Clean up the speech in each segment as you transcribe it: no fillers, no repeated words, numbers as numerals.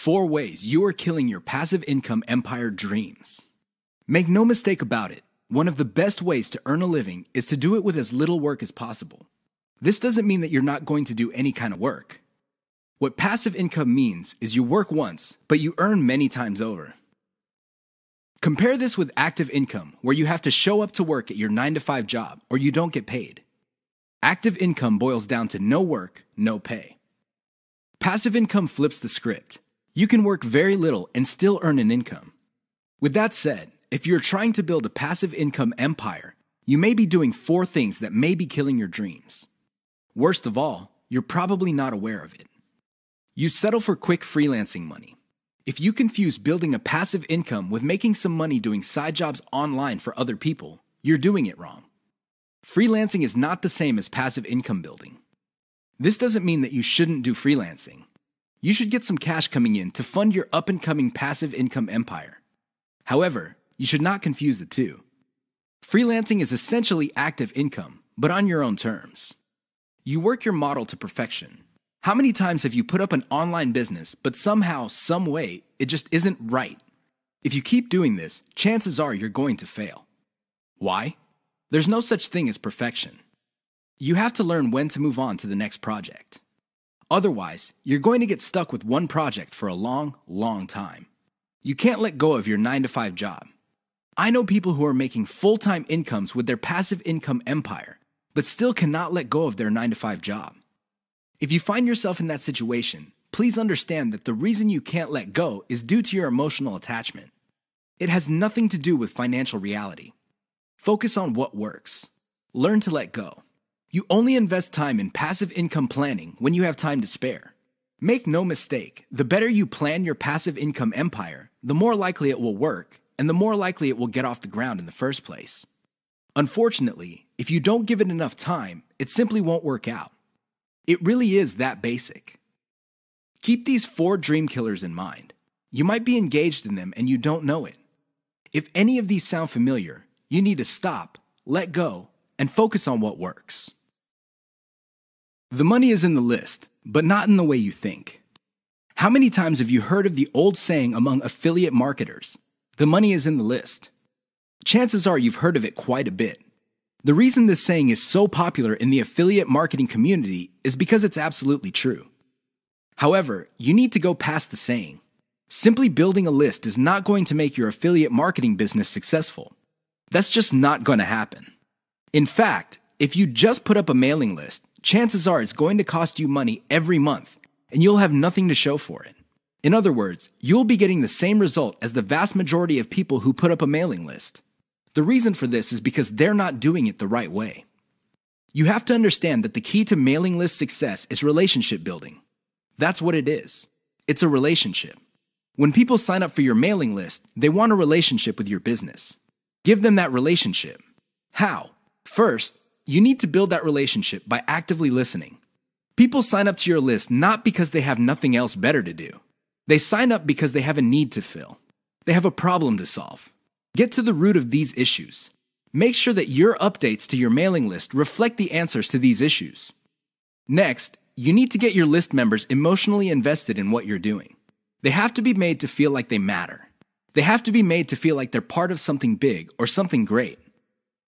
4 ways you are killing your passive income empire dreams. Make no mistake about it, one of the best ways to earn a living is to do it with as little work as possible. This doesn't mean that you're not going to do any kind of work. What passive income means is you work once, but you earn many times over. Compare this with active income, where you have to show up to work at your 9-to-5 job or you don't get paid. Active income boils down to no work, no pay. Passive income flips the script. You can work very little and still earn an income. With that said, if you're trying to build a passive income empire, you may be doing 4 things that may be killing your dreams. Worst of all, you're probably not aware of it. You settle for quick freelancing money. If you confuse building a passive income with making some money doing side jobs online for other people, you're doing it wrong. Freelancing is not the same as passive income building. This doesn't mean that you shouldn't do freelancing. You should get some cash coming in to fund your up-and-coming passive income empire. However, you should not confuse the two. Freelancing is essentially active income, but on your own terms. You work your model to perfection. How many times have you put up an online business, but somehow, some way, it just isn't right? If you keep doing this, chances are you're going to fail. Why? There's no such thing as perfection. You have to learn when to move on to the next project. Otherwise, you're going to get stuck with one project for a long, long time. You can't let go of your 9-to-5 job. I know people who are making full-time incomes with their passive income empire, but still cannot let go of their 9-to-5 job. If you find yourself in that situation, please understand that the reason you can't let go is due to your emotional attachment. It has nothing to do with financial reality. Focus on what works. Learn to let go. You only invest time in passive income planning when you have time to spare. Make no mistake, the better you plan your passive income empire, the more likely it will work, and the more likely it will get off the ground in the first place. Unfortunately, if you don't give it enough time, it simply won't work out. It really is that basic. Keep these 4 dream killers in mind. You might be engaged in them and you don't know it. If any of these sound familiar, you need to stop, let go, and focus on what works. The money is in the list, but not in the way you think. How many times have you heard of the old saying among affiliate marketers, "The money is in the list"? Chances are you've heard of it quite a bit. The reason this saying is so popular in the affiliate marketing community is because it's absolutely true. However, you need to go past the saying. Simply building a list is not going to make your affiliate marketing business successful. That's just not going to happen. In fact, if you just put up a mailing list, chances are it's going to cost you money every month, and you'll have nothing to show for it. In other words, you'll be getting the same result as the vast majority of people who put up a mailing list. The reason for this is because they're not doing it the right way. You have to understand that the key to mailing list success is relationship building. That's what it is. It's a relationship. When people sign up for your mailing list, they want a relationship with your business. Give them that relationship. How? First, you need to build that relationship by actively listening. People sign up to your list not because they have nothing else better to do. They sign up because they have a need to fill. They have a problem to solve. Get to the root of these issues. Make sure that your updates to your mailing list reflect the answers to these issues. Next, you need to get your list members emotionally invested in what you're doing. They have to be made to feel like they matter. They have to be made to feel like they're part of something big or something great.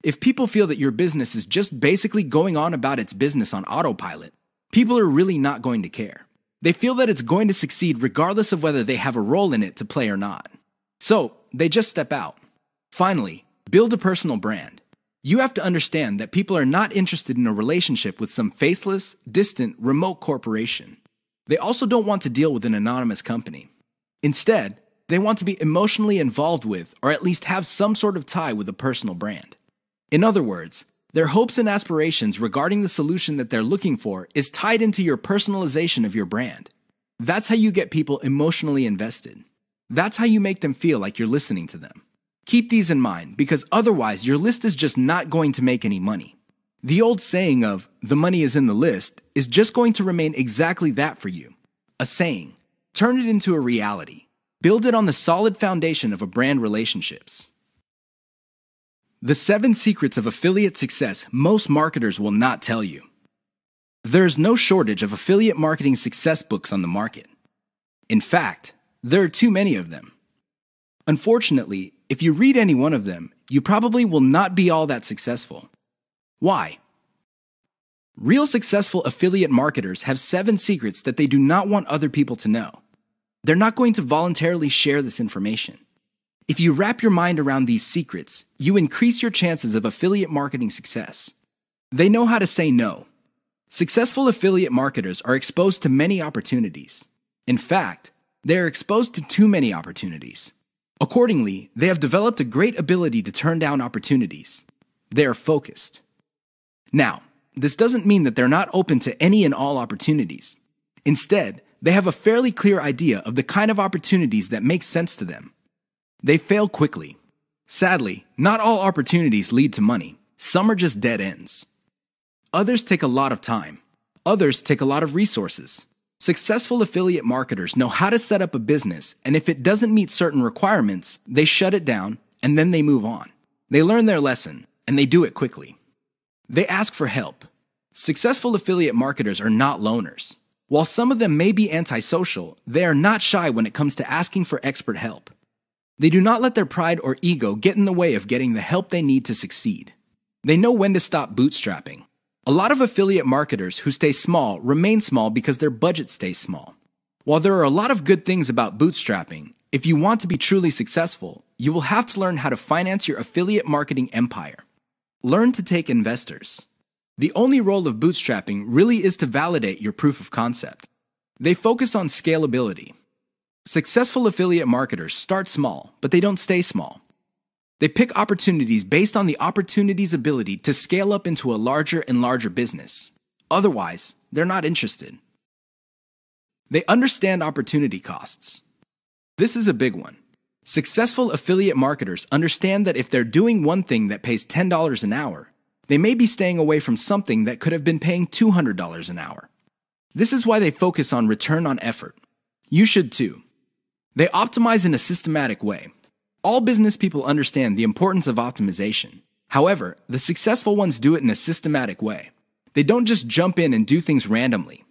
If people feel that your business is just basically going on about its business on autopilot, people are really not going to care. They feel that it's going to succeed regardless of whether they have a role in it to play or not. So, they just step out. Finally, build a personal brand. You have to understand that people are not interested in a relationship with some faceless, distant, remote corporation. They also don't want to deal with an anonymous company. Instead, they want to be emotionally involved with, or at least have some sort of tie with a personal brand. In other words, their hopes and aspirations regarding the solution that they're looking for is tied into your personalization of your brand. That's how you get people emotionally invested. That's how you make them feel like you're listening to them. Keep these in mind, because otherwise your list is just not going to make any money. The old saying of, "the money is in the list," is just going to remain exactly that for you. A saying. Turn it into a reality. Build it on the solid foundation of a brand relationships. The 7 secrets of affiliate success most marketers will not tell you. There is no shortage of affiliate marketing success books on the market. In fact, There are too many of them. Unfortunately, if you read any one of them, you probably will not be all that successful. Why? Real successful affiliate marketers have 7 secrets that they do not want other people to know. They're not going to voluntarily share this information. If you wrap your mind around these secrets, you increase your chances of affiliate marketing success. They know how to say no. Successful affiliate marketers are exposed to many opportunities. In fact, they are exposed to too many opportunities. Accordingly, they have developed a great ability to turn down opportunities. They are focused. Now, this doesn't mean that they're not open to any and all opportunities. Instead, they have a fairly clear idea of the kind of opportunities that make sense to them. They fail quickly. Sadly, not all opportunities lead to money. Some are just dead ends. Others take a lot of time. Others take a lot of resources. Successful affiliate marketers know how to set up a business, and if it doesn't meet certain requirements, they shut it down, and then they move on. They learn their lesson, and they do it quickly. They ask for help. Successful affiliate marketers are not loners. While some of them may be antisocial, they are not shy when it comes to asking for expert help. They do not let their pride or ego get in the way of getting the help they need to succeed. They know when to stop bootstrapping. A lot of affiliate marketers who stay small remain small because their budget stays small. While there are a lot of good things about bootstrapping, if you want to be truly successful, you will have to learn how to finance your affiliate marketing empire. Learn to take investors. The only role of bootstrapping really is to validate your proof of concept. They focus on scalability. Successful affiliate marketers start small, but they don't stay small. They pick opportunities based on the opportunity's ability to scale up into a larger and larger business. Otherwise, they're not interested. They understand opportunity costs. This is a big one. Successful affiliate marketers understand that if they're doing one thing that pays $10 an hour, they may be staying away from something that could have been paying $200 an hour. This is why they focus on return on effort. You should too. They optimize in a systematic way. All business people understand the importance of optimization. However, the successful ones do it in a systematic way. They don't just jump in and do things randomly.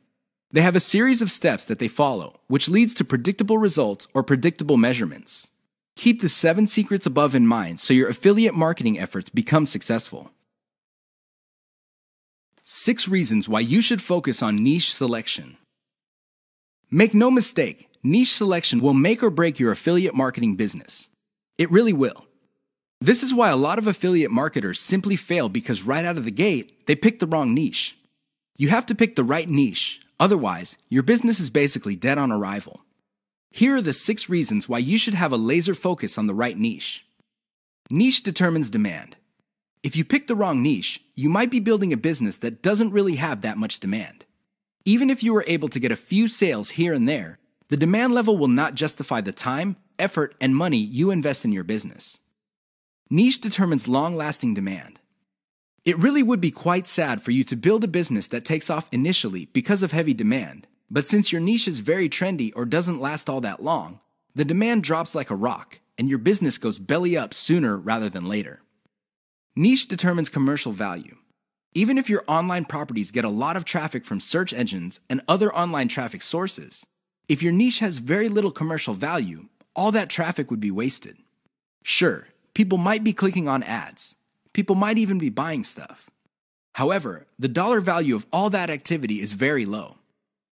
They have a series of steps that they follow, which leads to predictable results or predictable measurements. Keep the 7 secrets above in mind so your affiliate marketing efforts become successful. 6 reasons why you should focus on niche selection. Make no mistake, niche selection will make or break your affiliate marketing business. It really will. This is why a lot of affiliate marketers simply fail because right out of the gate, they pick the wrong niche. You have to pick the right niche, otherwise, your business is basically dead on arrival. Here are the 6 reasons why you should have a laser focus on the right niche. Niche determines demand. If you pick the wrong niche, you might be building a business that doesn't really have that much demand. Even if you are able to get a few sales here and there, the demand level will not justify the time, effort, and money you invest in your business. Niche determines long-lasting demand. It really would be quite sad for you to build a business that takes off initially because of heavy demand, but since your niche is very trendy or doesn't last all that long, the demand drops like a rock, and your business goes belly up sooner rather than later. Niche determines commercial value. Even if your online properties get a lot of traffic from search engines and other online traffic sources, if your niche has very little commercial value, all that traffic would be wasted. Sure, people might be clicking on ads. People might even be buying stuff. However, the dollar value of all that activity is very low.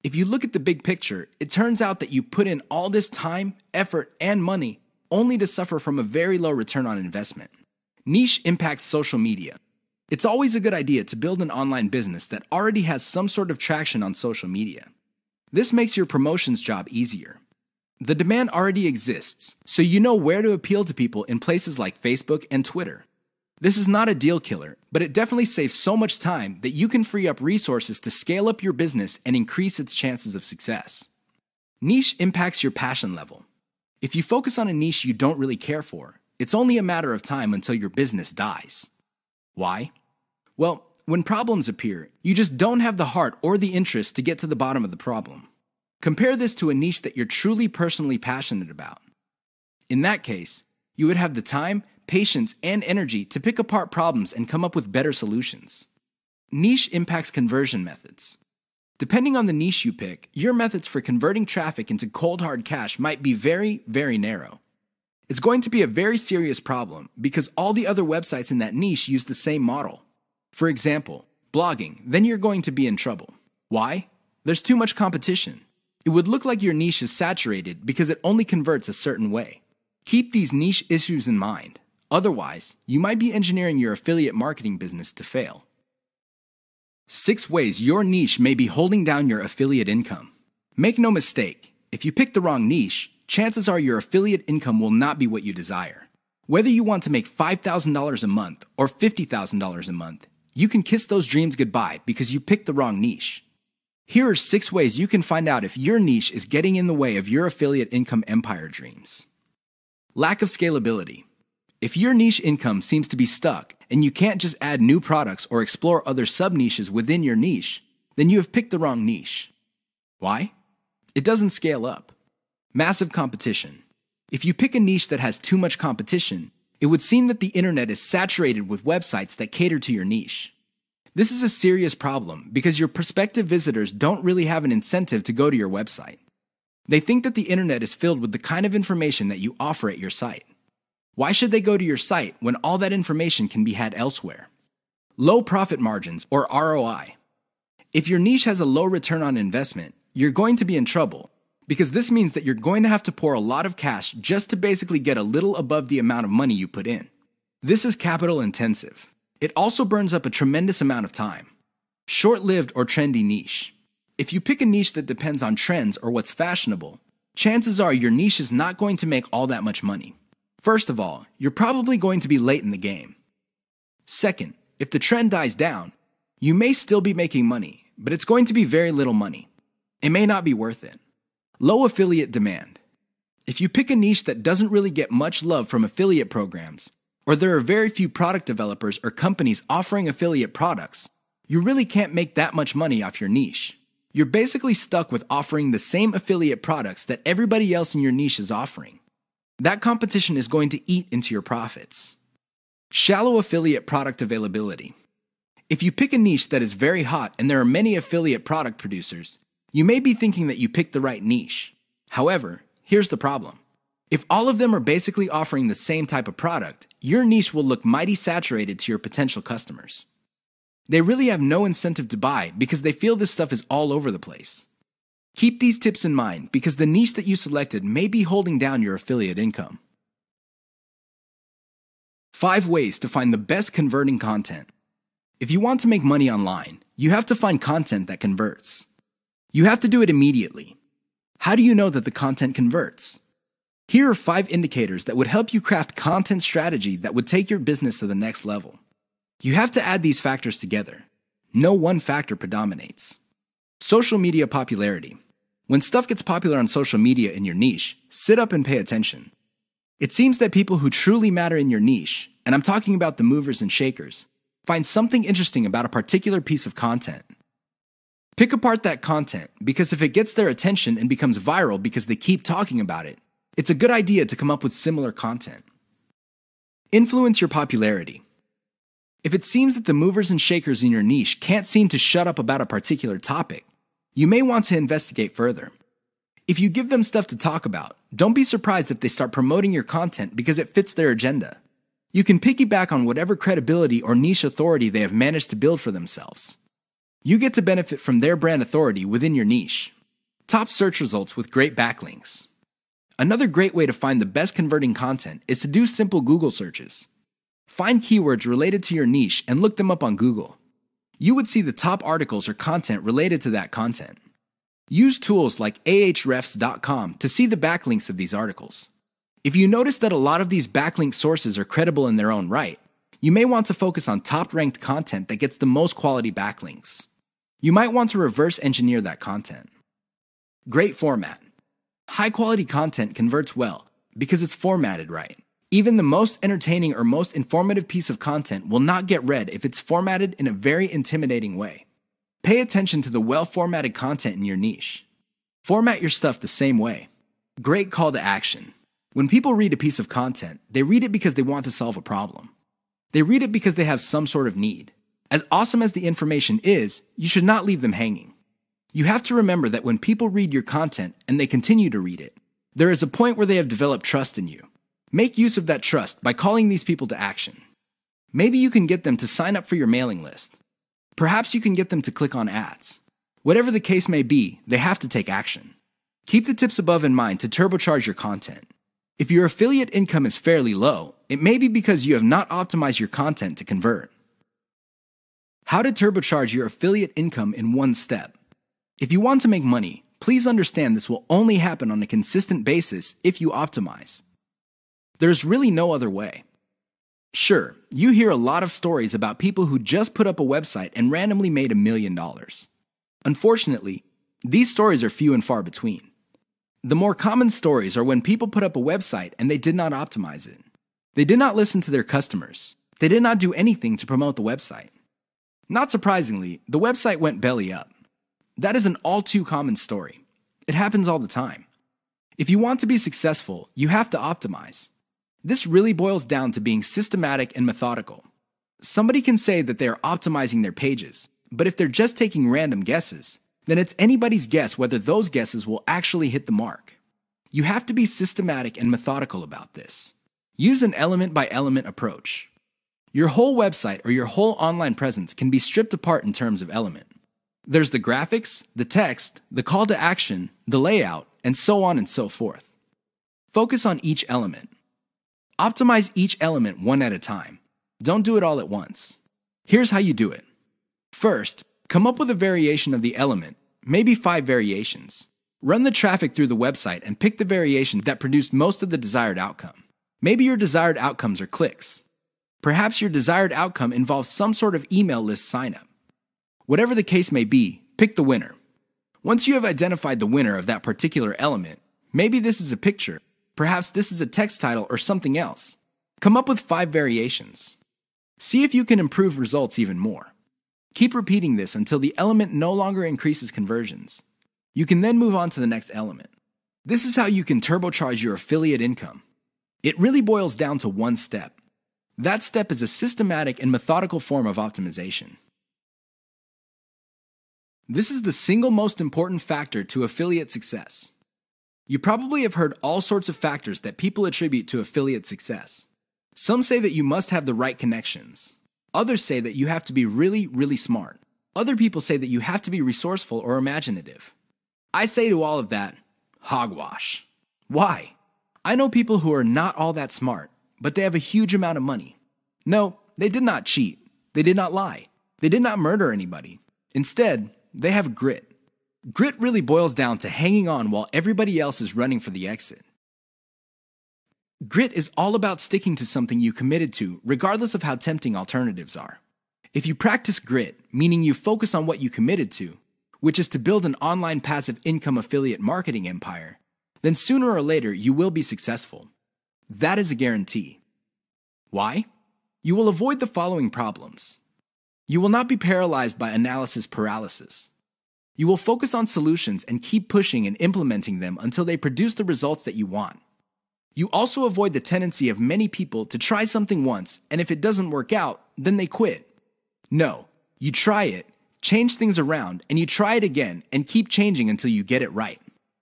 If you look at the big picture, it turns out that you put in all this time, effort, and money only to suffer from a very low return on investment. Niche impacts social media. It's always a good idea to build an online business that already has some sort of traction on social media. This makes your promotions job easier. The demand already exists, so you know where to appeal to people in places like Facebook and Twitter. This is not a deal killer, but it definitely saves so much time that you can free up resources to scale up your business and increase its chances of success. Niche impacts your passion level. If you focus on a niche you don't really care for, it's only a matter of time until your business dies. Why? Well, when problems appear, you just don't have the heart or the interest to get to the bottom of the problem. Compare this to a niche that you're truly personally passionate about. In that case, you would have the time, patience, and energy to pick apart problems and come up with better solutions. Niche impacts conversion methods. Depending on the niche you pick, your methods for converting traffic into cold hard cash might be very, very narrow. It's going to be a very serious problem because all the other websites in that niche use the same model. For example, blogging, then you're going to be in trouble. Why? There's too much competition. It would look like your niche is saturated because it only converts a certain way. Keep these niche issues in mind. Otherwise, you might be engineering your affiliate marketing business to fail. 6 ways your niche may be holding down your affiliate income. Make no mistake, if you pick the wrong niche, chances are your affiliate income will not be what you desire. Whether you want to make $5,000 a month or $50,000 a month, you can kiss those dreams goodbye because you picked the wrong niche. Here are 6 ways you can find out if your niche is getting in the way of your affiliate income empire dreams. Lack of scalability. If your niche income seems to be stuck and you can't just add new products or explore other sub-niches within your niche, then you have picked the wrong niche. Why? It doesn't scale up. Massive competition. If you pick a niche that has too much competition, it would seem that the internet is saturated with websites that cater to your niche. This is a serious problem because your prospective visitors don't really have an incentive to go to your website. They think that the internet is filled with the kind of information that you offer at your site. Why should they go to your site when all that information can be had elsewhere? Low profit margins, or ROI. If your niche has a low return on investment, you're going to be in trouble because this means that you're going to have to pour a lot of cash just to basically get a little above the amount of money you put in. This is capital intensive. It also burns up a tremendous amount of time. Short-lived or trendy niche. If you pick a niche that depends on trends or what's fashionable, chances are your niche is not going to make all that much money. First of all, you're probably going to be late in the game. Second, if the trend dies down, you may still be making money, but it's going to be very little money. It may not be worth it. Low affiliate demand. If you pick a niche that doesn't really get much love from affiliate programs, or there are very few product developers or companies offering affiliate products, you really can't make that much money off your niche. You're basically stuck with offering the same affiliate products that everybody else in your niche is offering. That competition is going to eat into your profits. Shallow affiliate product availability. If you pick a niche that is very hot and there are many affiliate product producers, you may be thinking that you picked the right niche. However, here's the problem. If all of them are basically offering the same type of product, your niche will look mighty saturated to your potential customers. They really have no incentive to buy because they feel this stuff is all over the place. Keep these tips in mind because the niche that you selected may be holding down your affiliate income. 5 ways to find the best converting content. If you want to make money online, you have to find content that converts. You have to do it immediately. How do you know that the content converts? Here are 5 indicators that would help you craft content strategy that would take your business to the next level. You have to add these factors together. No one factor predominates. Social media popularity. When stuff gets popular on social media in your niche, sit up and pay attention. It seems that people who truly matter in your niche, and I'm talking about the movers and shakers, find something interesting about a particular piece of content. Pick apart that content because if it gets their attention and becomes viral because they keep talking about it, it's a good idea to come up with similar content. Influence your popularity. If it seems that the movers and shakers in your niche can't seem to shut up about a particular topic, you may want to investigate further. If you give them stuff to talk about, don't be surprised if they start promoting your content because it fits their agenda. You can piggyback on whatever credibility or niche authority they have managed to build for themselves. You get to benefit from their brand authority within your niche. Top search results with great backlinks. Another great way to find the best converting content is to do simple Google searches. Find keywords related to your niche and look them up on Google. You would see the top articles or content related to that content. Use tools like ahrefs.com to see the backlinks of these articles. If you notice that a lot of these backlink sources are credible in their own right, you may want to focus on top-ranked content that gets the most quality backlinks. You might want to reverse engineer that content. Great format. High-quality content converts well because it's formatted right. Even the most entertaining or most informative piece of content will not get read if it's formatted in a very intimidating way. Pay attention to the well-formatted content in your niche. Format your stuff the same way. Great call to action. When people read a piece of content, they read it because they want to solve a problem. They read it because they have some sort of need. As awesome as the information is, you should not leave them hanging. You have to remember that when people read your content and they continue to read it, there is a point where they have developed trust in you. Make use of that trust by calling these people to action. Maybe you can get them to sign up for your mailing list. Perhaps you can get them to click on ads. Whatever the case may be, they have to take action. Keep the tips above in mind to turbocharge your content. If your affiliate income is fairly low, it may be because you have not optimized your content to convert. How to turbocharge your affiliate income in one step. If you want to make money, please understand this will only happen on a consistent basis if you optimize. There's really no other way. Sure, you hear a lot of stories about people who just put up a website and randomly made $1 million. Unfortunately, these stories are few and far between. The more common stories are when people put up a website and they did not optimize it. They did not listen to their customers. They did not do anything to promote the website. Not surprisingly, the website went belly up. That is an all too common story. It happens all the time. If you want to be successful, you have to optimize. This really boils down to being systematic and methodical. Somebody can say that they are optimizing their pages, but if they're just taking random guesses, then it's anybody's guess whether those guesses will actually hit the mark. You have to be systematic and methodical about this. Use an element-by-element approach. Your whole website or your whole online presence can be stripped apart in terms of element. There's the graphics, the text, the call to action, the layout, and so on and so forth. Focus on each element. Optimize each element one at a time. Don't do it all at once. Here's how you do it. First, come up with a variation of the element, maybe 5 variations. Run the traffic through the website and pick the variation that produced most of the desired outcome. Maybe your desired outcomes are clicks. Perhaps your desired outcome involves some sort of email list signup. Whatever the case may be, pick the winner. Once you have identified the winner of that particular element, maybe this is a picture, perhaps this is a text title or something else. Come up with 5 variations. See if you can improve results even more. Keep repeating this until the element no longer increases conversions. You can then move on to the next element. This is how you can turbocharge your affiliate income. It really boils down to one step. That step is a systematic and methodical form of optimization. This is the single most important factor to affiliate success. You probably have heard all sorts of factors that people attribute to affiliate success. Some say that you must have the right connections. Others say that you have to be really, really smart. Other people say that you have to be resourceful or imaginative. I say to all of that, hogwash. Why? I know people who are not all that smart, but they have a huge amount of money. No, they did not cheat. They did not lie. They did not murder anybody. Instead, they have grit. Grit really boils down to hanging on while everybody else is running for the exit. Grit is all about sticking to something you committed to, regardless of how tempting alternatives are. If you practice grit, meaning you focus on what you committed to, which is to build an online passive income affiliate marketing empire, then sooner or later you will be successful. That is a guarantee. Why? You will avoid the following problems. You will not be paralyzed by analysis paralysis. You will focus on solutions and keep pushing and implementing them until they produce the results that you want. You also avoid the tendency of many people to try something once, and if it doesn't work out, then they quit. No, you try it, change things around, and you try it again and keep changing until you get it right.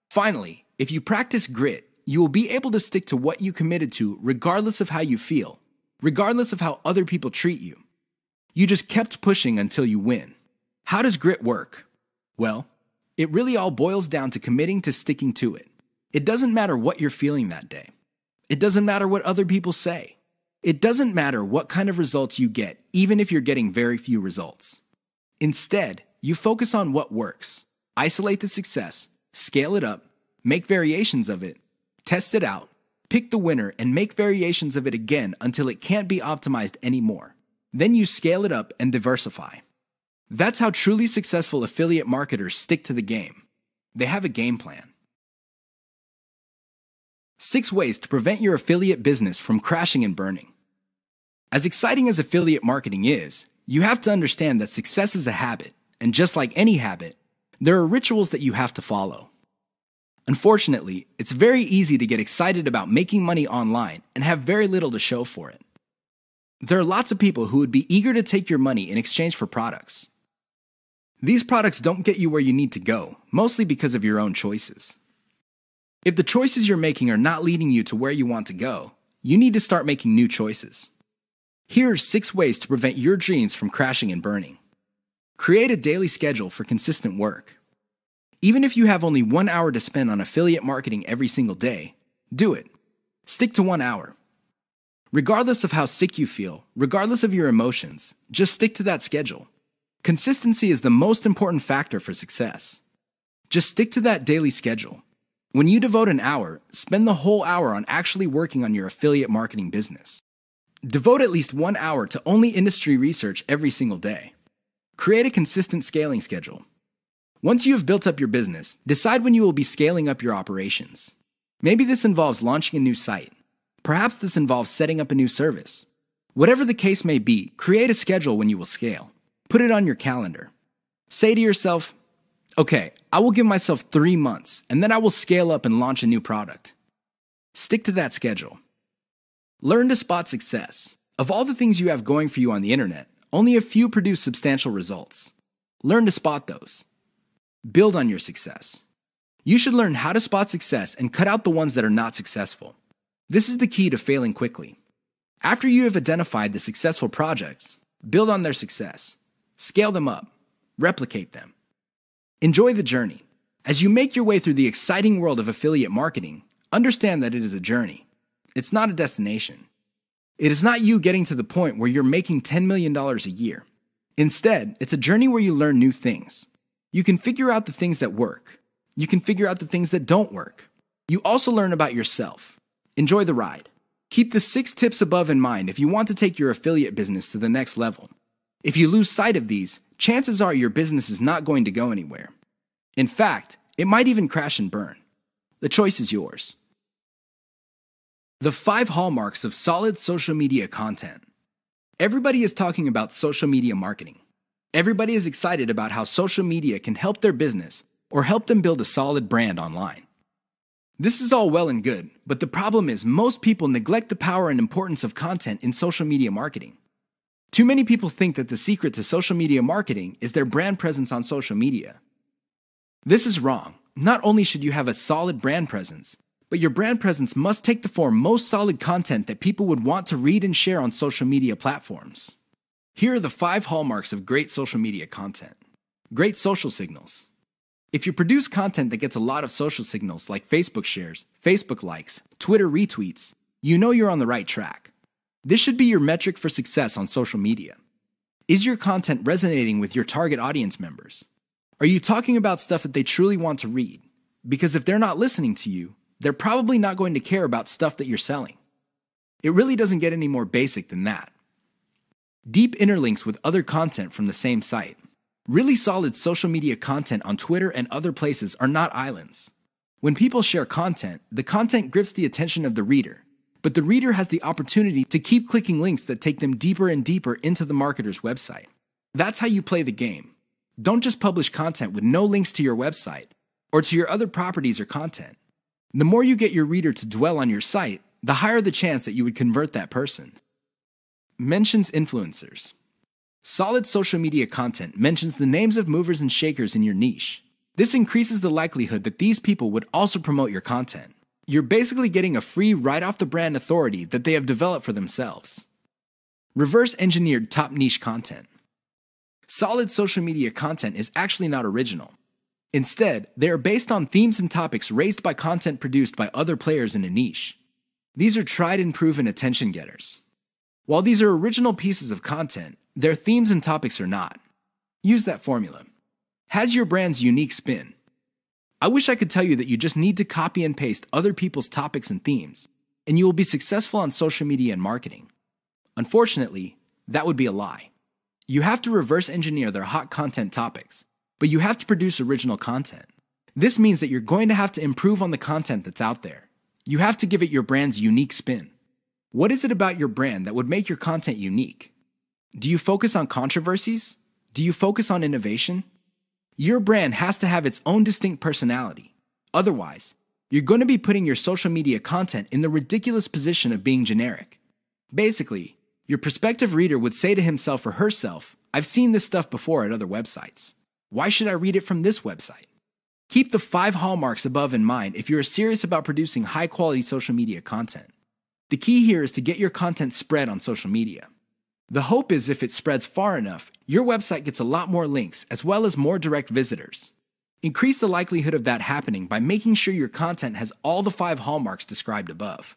Finally, if you practice grit, you will be able to stick to what you committed to regardless of how you feel, regardless of how other people treat you. You just kept pushing until you win. How does grit work? Well, it really all boils down to committing to sticking to it. It doesn't matter what you're feeling that day. It doesn't matter what other people say. It doesn't matter what kind of results you get, even if you're getting very few results. Instead, you focus on what works. Isolate the success, scale it up, make variations of it, test it out, pick the winner, and make variations of it again until it can't be optimized anymore. Then you scale it up and diversify. That's how truly successful affiliate marketers stick to the game. They have a game plan. 6 ways to prevent your affiliate business from crashing and burning. As exciting as affiliate marketing is, you have to understand that success is a habit, and just like any habit, there are rituals that you have to follow. Unfortunately, it's very easy to get excited about making money online and have very little to show for it. There are lots of people who would be eager to take your money in exchange for products. These products don't get you where you need to go, mostly because of your own choices. If the choices you're making are not leading you to where you want to go, you need to start making new choices. Here are 6 ways to prevent your dreams from crashing and burning. Create a daily schedule for consistent work. Even if you have only 1 hour to spend on affiliate marketing every single day, do it. Stick to 1 hour. Regardless of how sick you feel, regardless of your emotions, just stick to that schedule. Consistency is the most important factor for success. Just stick to that daily schedule. When you devote an hour, spend the whole hour on actually working on your affiliate marketing business. Devote at least 1 hour to only industry research every single day. Create a consistent scaling schedule. Once you have built up your business, decide when you will be scaling up your operations. Maybe this involves launching a new site. Perhaps this involves setting up a new service. Whatever the case may be, create a schedule when you will scale. Put it on your calendar. Say to yourself, okay, I will give myself 3 months, and then I will scale up and launch a new product. Stick to that schedule. Learn to spot success. Of all the things you have going for you on the internet, only a few produce substantial results. Learn to spot those. Build on your success. You should learn how to spot success and cut out the ones that are not successful. This is the key to failing quickly. After you have identified the successful projects, build on their success. Scale them up. Replicate them. Enjoy the journey. As you make your way through the exciting world of affiliate marketing, understand that it is a journey. It's not a destination. It is not you getting to the point where you're making $10 million a year. Instead, it's a journey where you learn new things. You can figure out the things that work. You can figure out the things that don't work. You also learn about yourself. Enjoy the ride. Keep the 6 tips above in mind if you want to take your affiliate business to the next level. If you lose sight of these, chances are your business is not going to go anywhere. In fact, it might even crash and burn. The choice is yours. The 5 hallmarks of solid social media content. Everybody is talking about social media marketing. Everybody is excited about how social media can help their business or help them build a solid brand online. This is all well and good, but the problem is most people neglect the power and importance of content in social media marketing. Too many people think that the secret to social media marketing is their brand presence on social media. This is wrong. Not only should you have a solid brand presence, but your brand presence must take the form most solid content that people would want to read and share on social media platforms. Here are the 5 hallmarks of great social media content. Great social signals. If you produce content that gets a lot of social signals like Facebook shares, Facebook likes, Twitter retweets, you know you're on the right track. This should be your metric for success on social media. Is your content resonating with your target audience members? Are you talking about stuff that they truly want to read? Because if they're not listening to you, they're probably not going to care about stuff that you're selling. It really doesn't get any more basic than that. Deep interlinks with other content from the same site. Really solid social media content on Twitter and other places are not islands. When people share content, the content grips the attention of the reader, but the reader has the opportunity to keep clicking links that take them deeper and deeper into the marketer's website. That's how you play the game. Don't just publish content with no links to your website or to your other properties or content. The more you get your reader to dwell on your site, the higher the chance that you would convert that person. Mentions influencers. Solid social media content mentions the names of movers and shakers in your niche. This increases the likelihood that these people would also promote your content. You're basically getting a free right-off-the-brand authority that they have developed for themselves. Reverse-engineered top niche content. Solid social media content is actually not original. Instead, they are based on themes and topics raised by content produced by other players in a niche. These are tried and proven attention getters. While these are original pieces of content, their themes and topics are not. Use that formula. Has your brand's unique spin. I wish I could tell you that you just need to copy and paste other people's topics and themes, and you will be successful on social media and marketing. Unfortunately, that would be a lie. You have to reverse engineer their hot content topics, but you have to produce original content. This means that you're going to have to improve on the content that's out there. You have to give it your brand's unique spin. What is it about your brand that would make your content unique? Do you focus on controversies? Do you focus on innovation? Your brand has to have its own distinct personality. Otherwise, you're going to be putting your social media content in the ridiculous position of being generic. Basically, your prospective reader would say to himself or herself, I've seen this stuff before at other websites. Why should I read it from this website? Keep the 5 hallmarks above in mind if you're serious about producing high-quality social media content. The key here is to get your content spread on social media. The hope is if it spreads far enough, your website gets a lot more links as well as more direct visitors. Increase the likelihood of that happening by making sure your content has all the 5 hallmarks described above.